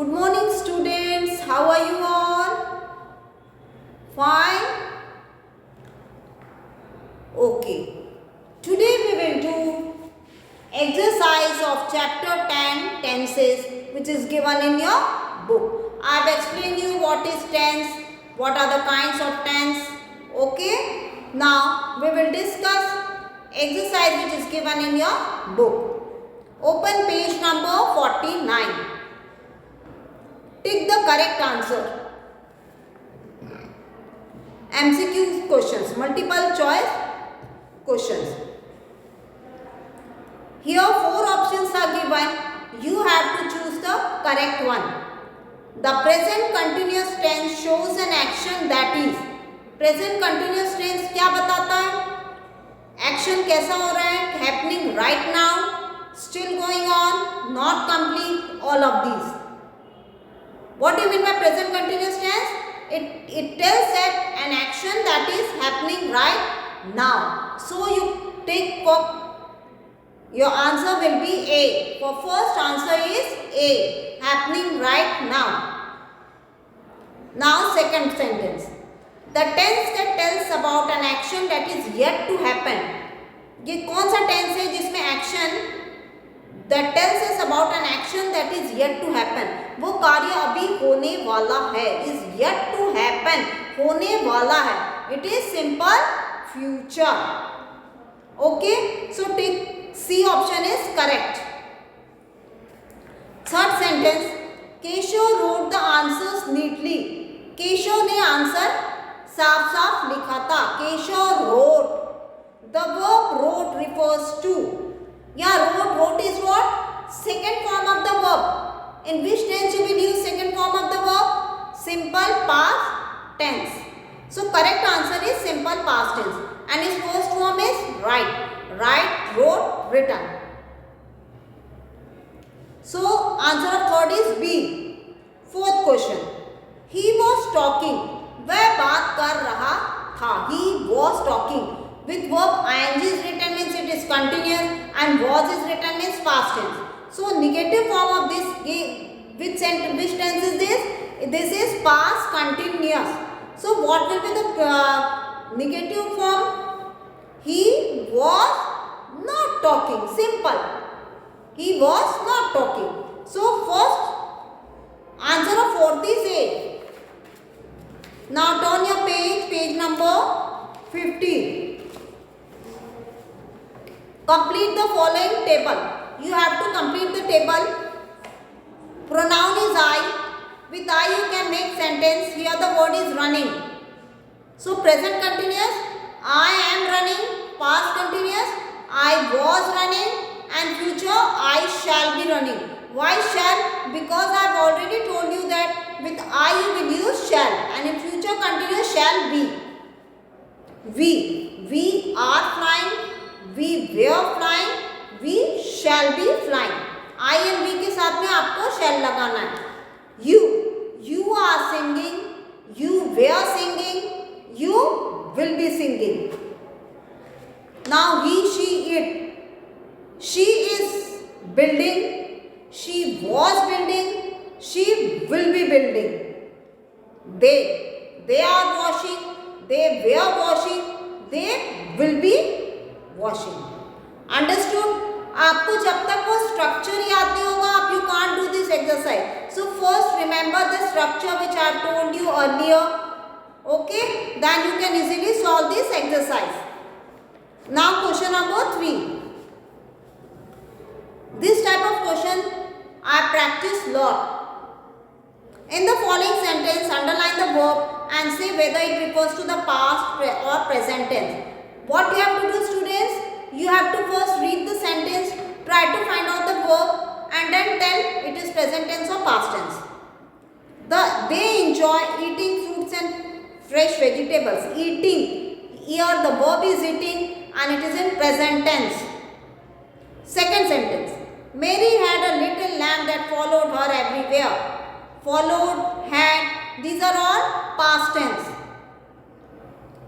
Good morning students, how are you all? Fine? Okay. Today we will do exercise of chapter 10 tenses which is given in your book. I have explained you what is tense, what are the kinds of tense. Okay. Now we will discuss exercise which is given in your book. Open page number 49. Tick the correct answer. MCQ questions, multiple choice questions. Here 4 options are given. You have to choose the correct one. The present continuous tense shows an action that is. Present continuous tense क्या बताता है? Action कैसा हो रहा है? Happening right now, still going on, not complete, all of these. What do you mean by present continuous tense? It tells that an action that is happening right now. So you take for your answer will be A. For first answer is A. Happening right now. Now second sentence. The tense that tells about an action that is yet to happen. ये कौन सा tense है जिसमें action that tells us about an action that is yet to happen. वो कार्य अभी होने वाला है. Is yet to happen. होने वाला है. It is simple future. Okay. So take C option is correct. Third sentence. Keshav wrote the answers neatly. Keshav ने आंसर साफ साफ लिखा था. Keshav wrote. The verb wrote refers to. Yeah, wrote is what? Second form of the verb. In which tense you will use second form of the verb? Simple past tense. So correct answer is simple past tense. And its first form is write. Write, wrote, written. So answer of third is B. Fourth question. He was talking. वह बात कर रहा था. He was talking. With verb ing is written means it is continuous and was is written means past tense. So negative form of this, which tense is this? This is past continuous. So what will be the negative form? He was not talking. Simple. He was not talking. So first answer of fourth is A. Now turn your page number 50. Complete the following table. You have to complete the table. Pronoun is I. With I you can make sentence. Here the word is running. So present continuous. I am running. Past continuous. I was running. And future I shall be running. Why shall? Because I have already told you that with I you will use shall. And in future continuous shall be. We are flying. We were flying. We shall be flying. I and we के साथ में आपको shall लगाना है. You are singing. You were singing. You will be singing. Now he, she, it. She is building. She was building. She will be building. They are washing. They were washing. They will be washing. Understood? आपको जब तक वो structure याद नहीं होगा, आप you can't do this exercise. So first remember the structure which I have told you earlier. Okay? Then you can easily solve this exercise. Now question number 3. This type of question I practice lot. In the following sentence, underline the verb and say whether it refers to the past or present tense. What you have to do, students? You have to first read the sentence, try to find out the verb and then tell it is present tense or past tense. They enjoy eating fruits and fresh vegetables. Eating, here the verb is eating and it is in present tense. Second sentence. Mary had a little lamb that followed her everywhere. Followed, had, these are all past tense.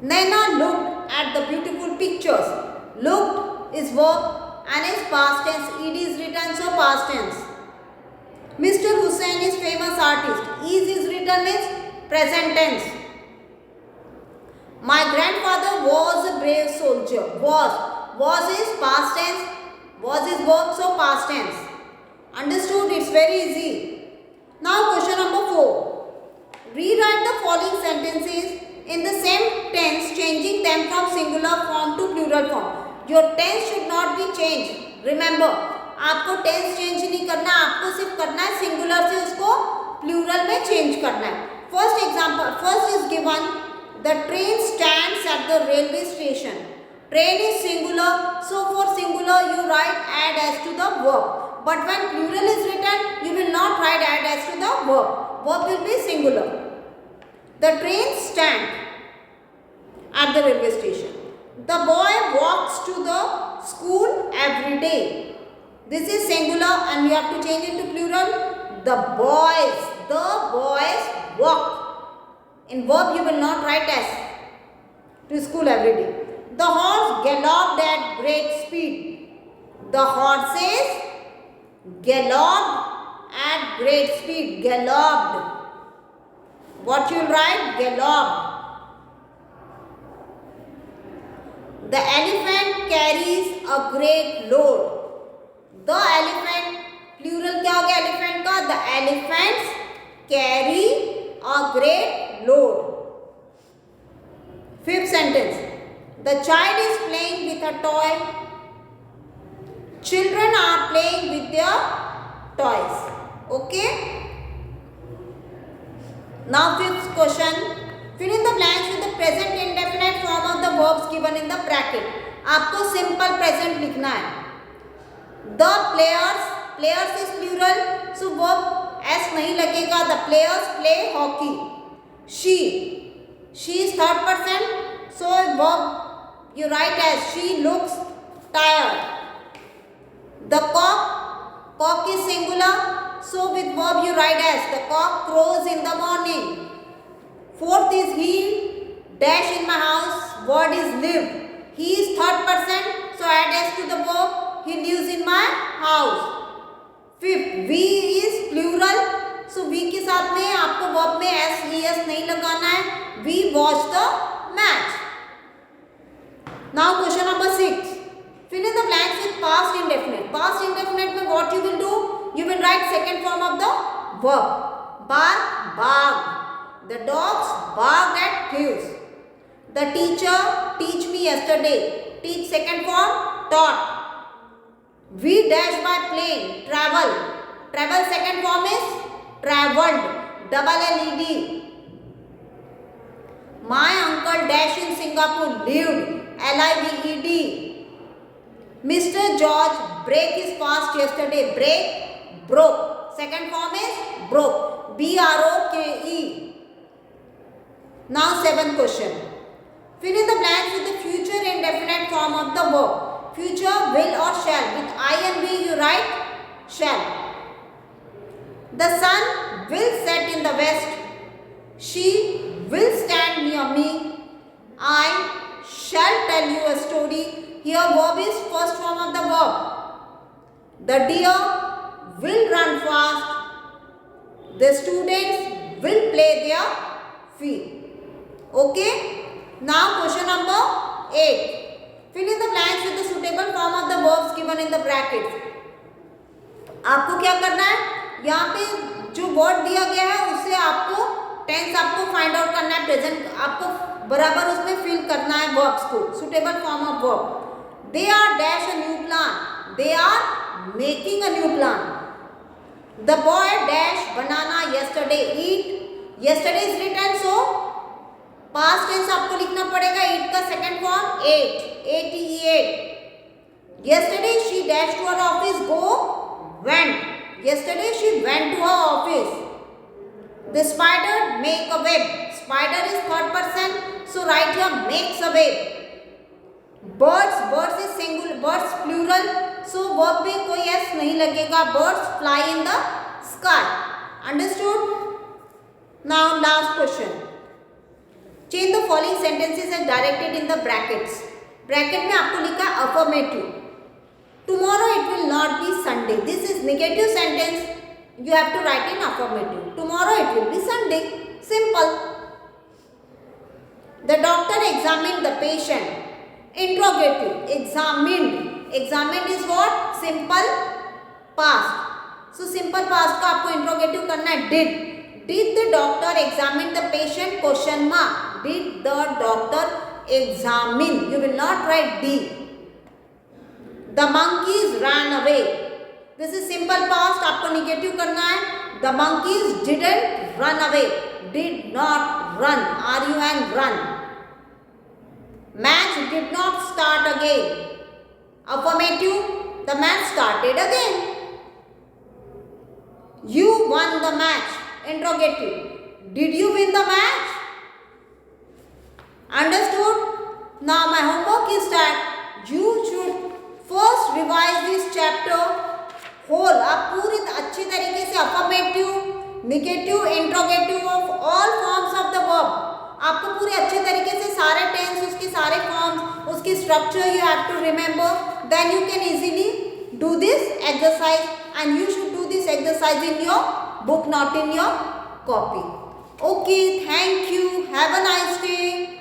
Naina looked at the beautiful pictures. Looked is verb and is past tense. Ed is written so past tense. Mr. Hussain is famous artist. Is written means present tense. My grandfather was a brave soldier. Was is past tense. Was is verb, so past tense. Understood? It's very easy. Now question number 4. Rewrite the following sentences in the same tense, changing them from singular form to plural form. Your tense should not be changed. Remember, आपको tense change नहीं करना, आपको सिर्फ करना है singular से उसको plural में चेंज करना है. First example, first is given the train stands at the railway station. Train is singular, so for singular you write add es to the verb, but when plural is written you will not write add as to the verb. Verb will be singular. The train stand at the railway station. The boy walks to the school every day. This is singular and you have to change it to plural. The boys walk. In verb you will not write as to school every day. The horse galloped at great speed. The horses galloped at great speed. Galloped. What you write? Galloped. The elephant carries a great load. The elephant, plural क्या हो गया elephant का? The elephants carry a great load. Fifth sentence. The child is playing with a toy. Children are playing with their toys. Okay. Now fifth question. Fill in the blanks with the present indefinite form of the verbs given in the bracket. आपको simple present लिखना है. The players is plural, so verb s नहीं लगेगा. The players play hockey. She is third person, so verb you write as she looks tired. The cock is singular, so with verb you write as the cock crows in the morning. Fourth is he dash in my house. Word is live. He is third person, so add s to the verb. He lives in my house. Fifth, we is plural, so we के साथ में आपको verb में s es नहीं लगाना है. We watch the match. Now question number 6. Fill in the blanks with past indefinite. Past indefinite में what you will do? You will write second form of the verb. Bark, barked. The dogs barked at thieves. The teacher teach me yesterday. Teach second form, taught. We dash by plane. Travel. Travel second form is travelled. Double L-E-D. My uncle dash in Singapore. Lived. L-I-V-E-D. Mr. George break his fast yesterday. Break, broke. Second form is broke. B-R-O-K-E. Now seventh question. Fill in the blanks with the future indefinite form of the verb. Future, will or shall. With I and V you write shall. The sun will set in the west. She will stand near me. I shall tell you a story. Here verb is first form of the verb. The deer will run fast. The students will play their feet. Okay. Now question number 8. Fill in the blanks with the suitable form of the verbs given in the brackets. आपको क्या करना है? यहाँ पे जो word दिया गया है उससे आपको टेंस आपको फाइंड आउट करना है. प्रेजेंट आपको बराबर उसमें फिल करना है वर्ब्स को. Suitable form of verb. They are dash a new plan. They are making a new plan. The boy dash banana yesterday. Eat. Yesterday is written, so past tense आपको लिखना पड़ेगा. eat का second form ate. ate. Yesterday she dashed to her office. Go, went. Yesterday she went to her office. The spider make a web. Spider is third person, so write here makes a web. Birds is singular, birds plural, so verb में कोई s नहीं लगेगा. Birds fly in the sky. Understood? Now last question. Change the following sentences and directed in the brackets. Bracket में आपको लिखा है affirmative. Tomorrow it will not be Sunday. This is negative sentence. You have to write in affirmative. Tomorrow it will be Sunday. Simple. The doctor examined the patient. Interrogative. Examined. Examined is what? Simple past. So simple past का आपको interrogative करना है. Did the doctor examine the patient? Question mark. Did the doctor examine? You will not write D. The monkeys ran away. This is simple past. आपको negative करना है. The monkeys didn't run away. Did not run. R-U-N run. Match did not start again. Affirmative. The match started again. You won the match. Interrogative. Did you win the match? Understood? Now my homework is that you should first revise this chapter whole. आप पूरी अच्छी तरीके से affirmative, negative, interrogative of all forms of the verb. आपको पूरे अच्छे तरीके से सारे tense, उसके सारे forms, उसकी structure you have to remember. Then you can easily do this exercise, and you should do this exercise in your book, not in your copy. Okay, thank you. Have a nice day.